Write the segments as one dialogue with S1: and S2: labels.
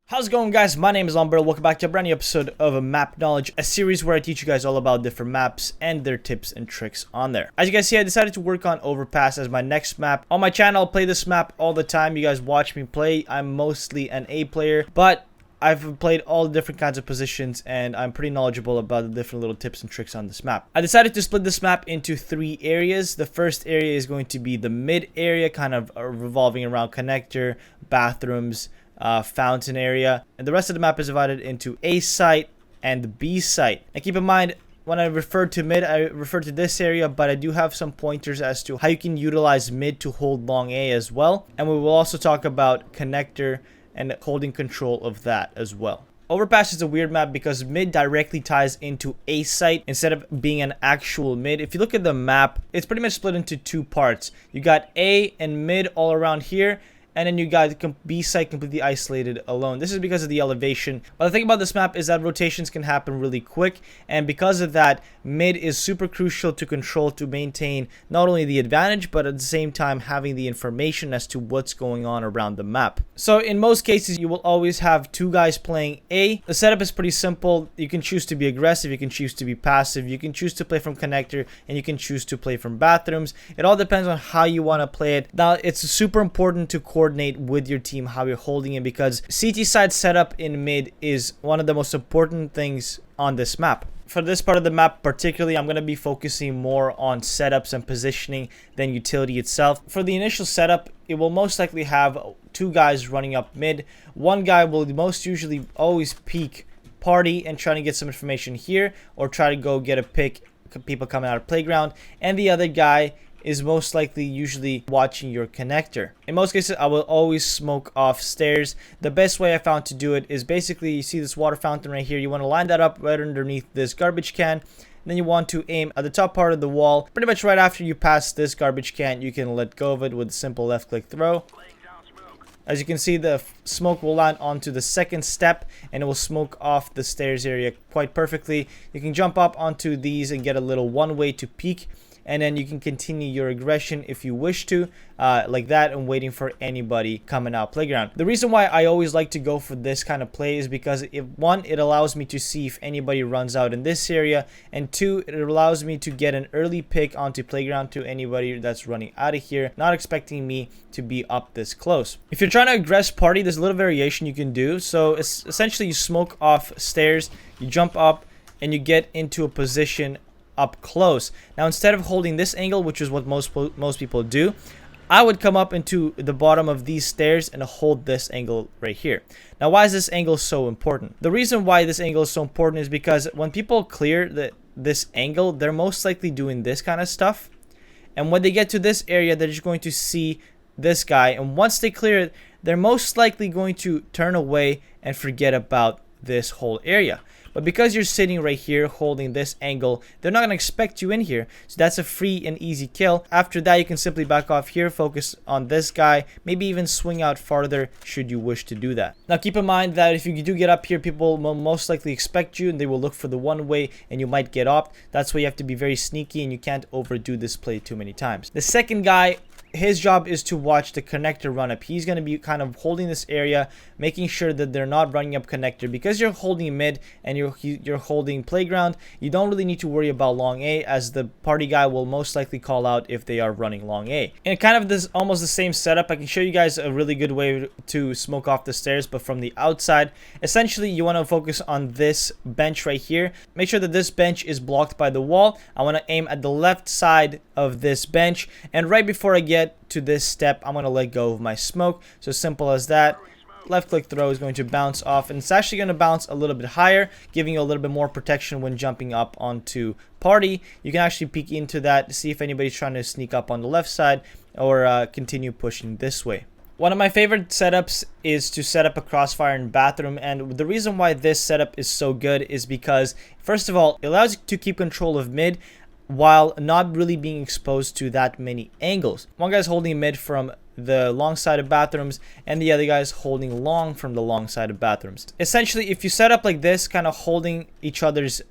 S1: How's it going, guys? My name is LongBarrel. Welcome back to a brand new episode of Map Knowledge, a series where I teach you guys all about different maps and their tips and tricks on there. As you guys see, I decided to work on Overpass as my next map. On my channel, I'll play this map all the time. You guys watch me play. I'm mostly an A player, but I've played all the different kinds of positions and I'm pretty knowledgeable about the different little tips and tricks on this map. I decided to split this map into 3 areas. The first area is going to be the mid area, kind of revolving around connector, bathrooms, fountain area, and the rest of the map is divided into A site and B site. And keep in mind, when I refer to mid, I refer to this area, but I do have some pointers as to how you can utilize mid to hold long A as well. And we will also talk about connector and holding control of that as well. Overpass is a weird map because mid directly ties into A site instead of being an actual mid. If you look at the map, it's pretty much split into 2 parts. You got A and mid all around here, and then you got B site completely isolated alone. This is because of the elevation. But the thing about this map is that rotations can happen really quick, and because of that, mid is super crucial to control to maintain not only the advantage, but at the same time having the information as to what's going on around the map. So in most cases, you will always have 2 guys playing A. The setup is pretty simple. You can choose to be aggressive, you can choose to be passive, you can choose to play from connector, and you can choose to play from bathrooms. It all depends on how you want to play it. Now, it's super important to coordinate with your team how you're holding it, because CT side setup in mid is one of the most important things on this map. For this part of the map particularly, I'm going to be focusing more on setups and positioning than utility itself. For the initial setup, it will most likely have 2 guys running up mid. One guy will most usually always peek party and trying to get some information here, or try to go get a pick, people coming out of playground, and the other guy is most likely usually watching your connector. In most cases, I will always smoke off stairs. The best way I found to do it is basically, you see this water fountain right here, you want to line that up right underneath this garbage can. Then you want to aim at the top part of the wall. Pretty much right after you pass this garbage can, you can let go of it with a simple left click throw. As you can see, the smoke will land onto the second step and it will smoke off the stairs area quite perfectly. You can jump up onto these and get a little one-way to peek, and then you can continue your aggression if you wish to, like that, and waiting for anybody coming out playground. The reason why I always like to go for this kind of play is because, one, it allows me to see if anybody runs out in this area, and 2, it allows me to get an early pick onto playground to anybody that's running out of here, not expecting me to be up this close. If you're trying to aggress party, there's a little variation you can do. So it's essentially, you smoke off stairs, you jump up, and you get into a position up close. Now, instead of holding this angle, which is what most people do, I would come up into the bottom of these stairs and hold this angle right here. Now, why is this angle so important? The reason why this angle is so important is because when people clear this angle, they're most likely doing this kind of stuff, and when they get to this area, they're just going to see this guy, and once they clear it, they're most likely going to turn away and forget about this whole area. But because you're sitting right here holding this angle, they're not going to expect you in here. So that's a free and easy kill. After that, you can simply back off here, focus on this guy, maybe even swing out farther should you wish to do that. Now, keep in mind that if you do get up here, people will most likely expect you and they will look for the one way and you might get off. That's why you have to be very sneaky and you can't overdo this play too many times. The second guy, his job is to watch the connector run up. He's going to be kind of holding this area, making sure that they're not running up connector. Because you're holding mid and you're holding playground, you don't really need to worry about long A, as the party guy will most likely call out if they are running long A. And kind of this almost the same setup, I can show you guys a really good way to smoke off the stairs, but from the outside. Essentially, you want to focus on this bench right here. Make sure that this bench is blocked by the wall. I want to aim at the left side of this bench, and right before I get to this step, I'm going to let go of my smoke. So simple as that. Left click throw is going to bounce off, and it's actually going to bounce a little bit higher, giving you a little bit more protection when jumping up onto party. You can actually peek into that to see if anybody's trying to sneak up on the left side, or continue pushing this way. One of my favorite setups is to set up a crossfire in bathroom, and the reason why this setup is so good is because, first of all, it allows you to keep control of mid while not really being exposed to that many angles. One guy's holding mid from the long side of bathrooms, and the other guy's holding long from the long side of bathrooms. Essentially, if you set up like this, kind of holding each other's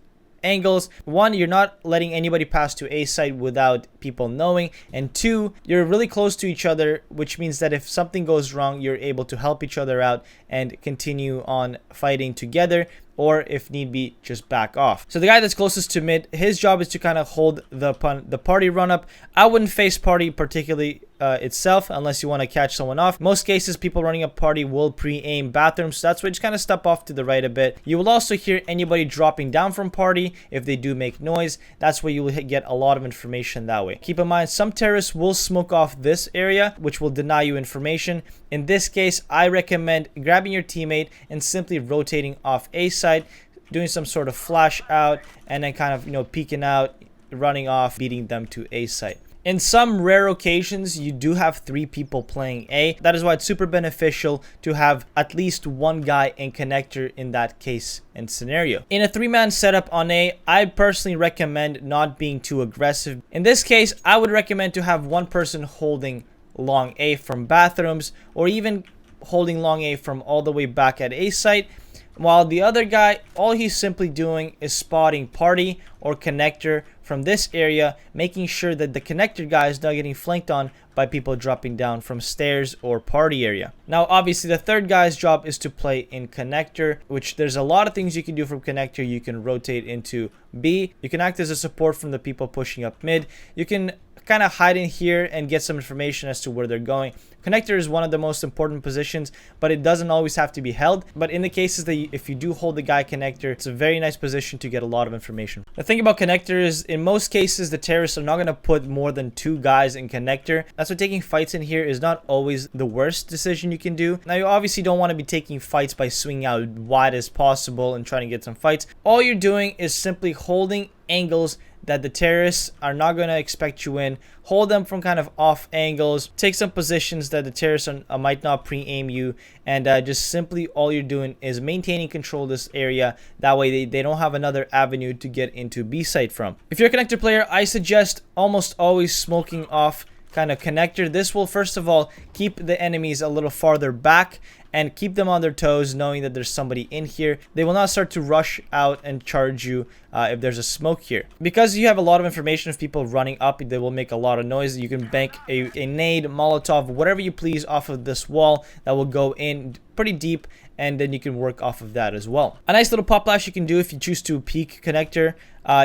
S1: angles. One, you're not letting anybody pass to A site without people knowing, and two, you're really close to each other, which means that if something goes wrong, you're able to help each other out and continue on fighting together, or if need be, just back off. So the guy that's closest to mid, his job is to kind of hold the party run up. I wouldn't face party particularly itself unless you want to catch someone off. Most cases, people running a party will pre-aim bathrooms, so that's why you just kind of step off to the right a bit. You will also hear anybody dropping down from party if they do make noise. That's where you will get a lot of information that way. Keep in mind, some terrorists will smoke off this area, which will deny you information. In this case, I recommend grabbing your teammate and simply rotating off A side, doing some sort of flash out, and then kind of, you know, peeking out, running off, beating them to A site. In some rare occasions, you do have 3 people playing A. That is why it's super beneficial to have at least one guy in connector in that case and scenario. In a 3-man setup on A, I personally recommend not being too aggressive. In this case, I would recommend to have one person holding long A from bathrooms, or even holding long A from all the way back at A site, while the other guy, all he's simply doing is spotting party or connector from this area, making sure that the connector guy is not getting flanked on by people dropping down from stairs or party area. Now, obviously, the third guy's job is to play in connector, which there's a lot of things you can do from connector. You can rotate into B. You can act as a support from the people pushing up mid. You can kind of hide in here and get some information as to where they're going. Connector is one of the most important positions, but it doesn't always have to be held. But in the cases that if you do hold the guy connector, it's a very nice position to get a lot of information. The thing about connector is, in most cases, the terrorists are not going to put more than 2 guys in connector. That's why taking fights in here is not always the worst decision you can do. Now, you obviously don't want to be taking fights by swinging out wide as possible and trying to get some fights. All you're doing is simply holding angles that the terrorists are not going to expect you in. Hold them from kind of off angles. Take some positions that the terrorists might not pre-aim you. And just simply all you're doing is maintaining control of this area. That way they don't have another avenue to get into B site from. If you're a connector player, I suggest almost always smoking off kind of connector. This will first of all keep the enemies a little farther back and keep them on their toes, knowing that there's somebody in here. They will not start to rush out and charge you if there's a smoke here. Because you have a lot of information of people running up, they will make a lot of noise. You can bank a nade, Molotov, whatever you please off of this wall that will go in pretty deep, and then you can work off of that as well. A nice little pop flash you can do if you choose to peek connector.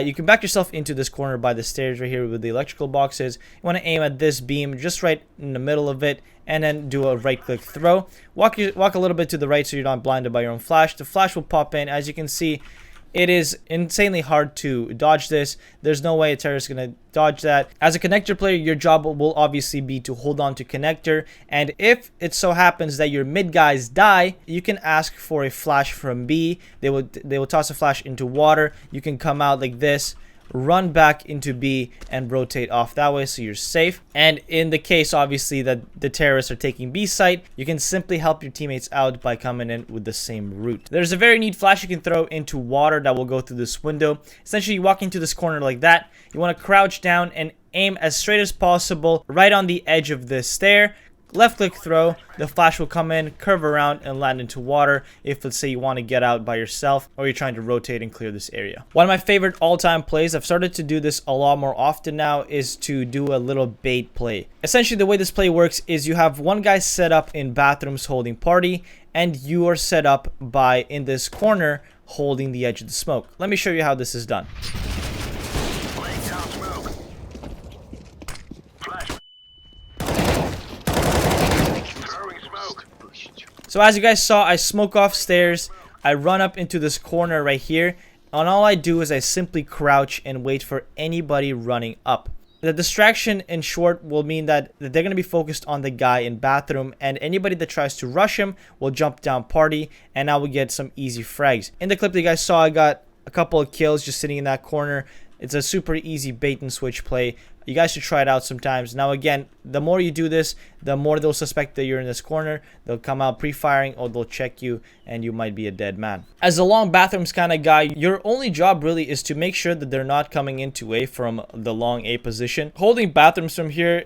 S1: You can back yourself into this corner by the stairs right here with the electrical boxes. You want to aim at this beam just right in the middle of it, and then do a right click throw. Walk a little bit to the right so you're not blinded by your own flash. The flash will pop in. As you can see, it is insanely hard to dodge this. There's no way a terrorist is going to dodge that. As a connector player, your job will obviously be to hold on to connector. And if it so happens that your mid guys die, you can ask for a flash from B. They will toss a flash into water. You can come out like this, run back into B, and rotate off that way so you're safe. And in the case obviously that the terrorists are taking B site, you can simply help your teammates out by coming in with the same route. There's a very neat flash you can throw into water that will go through this window. Essentially, you walk into this corner like that. You want to crouch down and aim as straight as possible right on the edge of this stair. Left click throw, the flash will come in, curve around, and land into water if, let's say, you want to get out by yourself or you're trying to rotate and clear this area. One of my favorite all-time plays, I've started to do this a lot more often now, is to do a little bait play. Essentially, the way this play works is you have one guy set up in bathrooms holding party, and you are set up by, in this corner, holding the edge of the smoke. Let me show you how this is done. So as you guys saw, I smoke off stairs, I run up into this corner right here, and all I do is I simply crouch and wait for anybody running up. The distraction, in short, will mean that they're going to be focused on the guy in bathroom, and anybody that tries to rush him will jump down party, and I will get some easy frags. In the clip that you guys saw, I got a couple of kills just sitting in that corner. It's a super easy bait and switch play. You guys should try it out sometimes. Now again, the more you do this, the more they'll suspect that you're in this corner. They'll come out pre-firing, or they'll check you and you might be a dead man. As a long bathrooms kind of guy, your only job really is to make sure that they're not coming into A from the long A position. Holding bathrooms from here,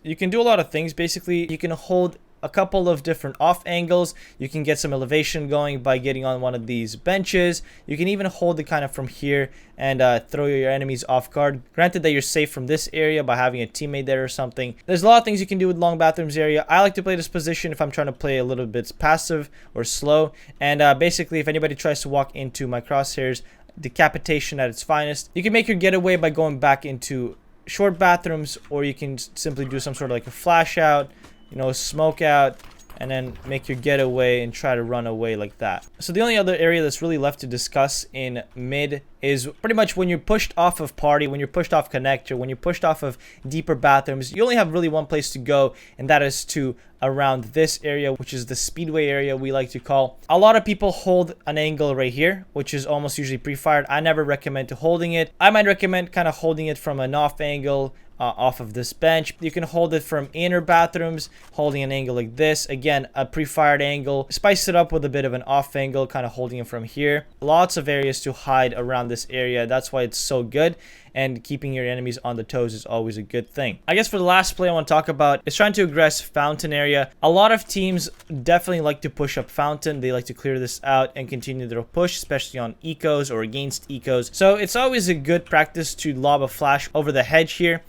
S1: you can do a lot of things. Basically, you can hold a couple of different off angles. You can get some elevation going by getting on one of these benches. You can even hold it kind of from here and throw your enemies off guard. Granted that you're safe from this area by having a teammate there or something. There's a lot of things you can do with long bathrooms area. I like to play this position if I'm trying to play a little bit passive or slow. And basically, if anybody tries to walk into my crosshairs, decapitation at its finest. You can make your getaway by going back into short bathrooms, or you can simply do some sort of like a flash out, you know, smoke out, and then make your getaway and try to run away like that. So the only other area that's really left to discuss in mid is pretty much when you're pushed off of party, when you're pushed off connector, when you're pushed off of deeper bathrooms. You only have really one place to go, and that is to around this area, which is the speedway area we like to call. A lot of people hold an angle right here, which is almost usually pre-fired. I never recommend holding it. I might recommend kind of holding it from an off angle, off of this bench. You can hold it from inner bathrooms, holding an angle like this. Again, a pre-fired angle. Spice it up with a bit of an off angle, kind of holding it from here. Lots of areas to hide around this area. That's why it's so good. And keeping your enemies on the toes is always a good thing. I guess for the last play I want to talk about is trying to aggress fountain area. A lot of teams definitely like to push up fountain. They like to clear this out and continue their push, especially on ecos or against ecos. So it's always a good practice to lob a flash over the hedge here.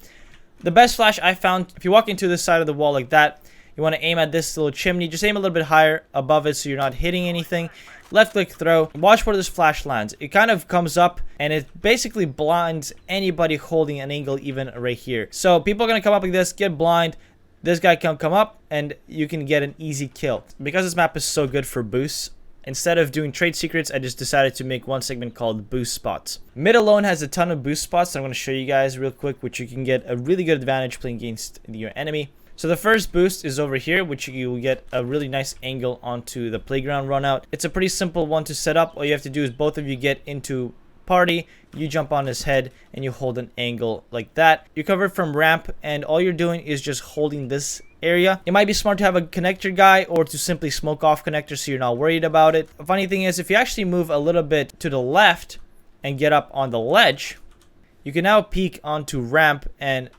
S1: The best flash I found, if you walk into this side of the wall like that, you want to aim at this little chimney. Just aim a little bit higher above it so you're not hitting anything. Left click throw. Watch where this flash lands. It kind of comes up and it basically blinds anybody holding an angle even right here. So people are going to come up like this, get blind. This guy can come up and you can get an easy kill. Because this map is so good for boosts, instead of doing trade secrets, I just decided to make one segment called boost spots. Mid alone has a ton of boost spots that I'm going to show you guys real quick, which you can get a really good advantage playing against your enemy. So the first boost is over here, which you will get a really nice angle onto the playground run out. It's a pretty simple one to set up. All you have to do is both of you get into party, you jump on his head, and you hold an angle like that. You're covered from ramp, and all you're doing is just holding this area. It might be smart to have a connector guy or to simply smoke off connector so you're not worried about it. The funny thing is, if you actually move a little bit to the left and get up on the ledge, you can now peek onto ramp and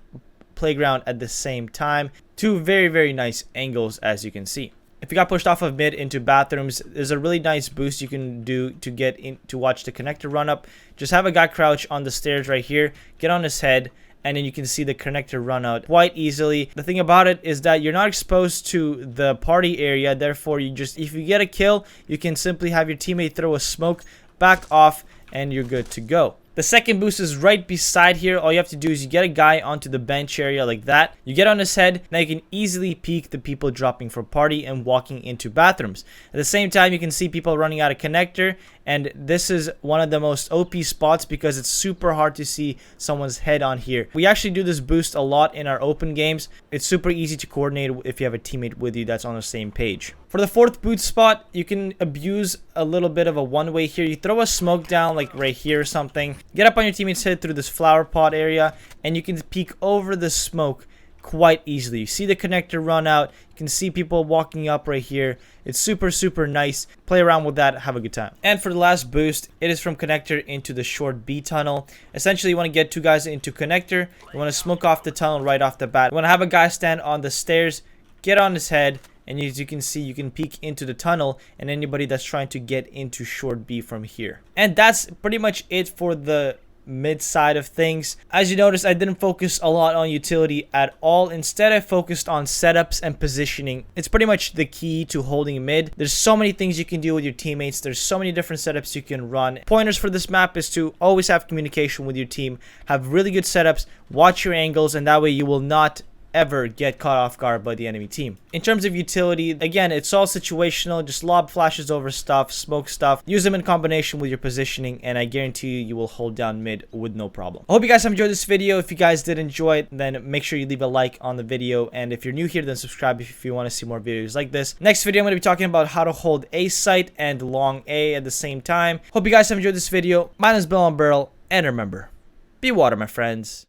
S1: playground at the same time. Two very, very nice angles, as you can see. If you got pushed off of mid into bathrooms, there's a really nice boost you can do to get in to watch the connector run up. Just have a guy crouch on the stairs right here, get on his head, and then you can see the connector run out quite easily. The thing about it is that you're not exposed to the party area, therefore you just, if you get a kill, you can simply have your teammate throw a smoke, back off, and you're good to go. The second boost is right beside here. All you have to do is you get a guy onto the bench area like that. You get on his head. Now you can easily peek the people dropping for party and walking into bathrooms. At the same time, you can see people running out of connector. And this is one of the most OP spots because it's super hard to see someone's head on here. We actually do this boost a lot in our open games. It's super easy to coordinate if you have a teammate with you that's on the same page. For the fourth boost spot, you can abuse a little bit of a one-way here. You throw a smoke down like right here or something. Get up on your teammate's head through this flower pot area, and you can peek over the smoke quite easily. You see the connector run out. You can see people walking up right here. It's super, super nice. Play around with that. Have a good time. And for the last boost, it is from connector into the short B tunnel. Essentially, you want to get two guys into connector. You want to smoke off the tunnel right off the bat. You want to have a guy stand on the stairs, get on his head, and as you can see, you can peek into the tunnel and anybody that's trying to get into short B from here. And that's pretty much it for the mid side of things. As you notice, I didn't focus a lot on utility at all. Instead, I focused on setups and positioning. It's pretty much the key to holding mid. There's so many things you can do with your teammates. There's so many different setups you can run. Pointers for this map is to always have communication with your team, have really good setups, watch your angles, and that way you will not ever get caught off guard by the enemy team. In terms of utility, again, it's all situational. Just lob flashes over stuff, smoke stuff, use them in combination with your positioning, and I guarantee you will hold down mid with no problem. I hope you guys have enjoyed this video. If you guys did enjoy it, then make sure you leave a like on the video, and if you're new here, then subscribe if you want to see more videos like this. Next video, I'm going to be talking about how to hold A site and long A at the same time. Hope you guys have enjoyed this video. My name is LongBarrel, and remember, be water, my friends.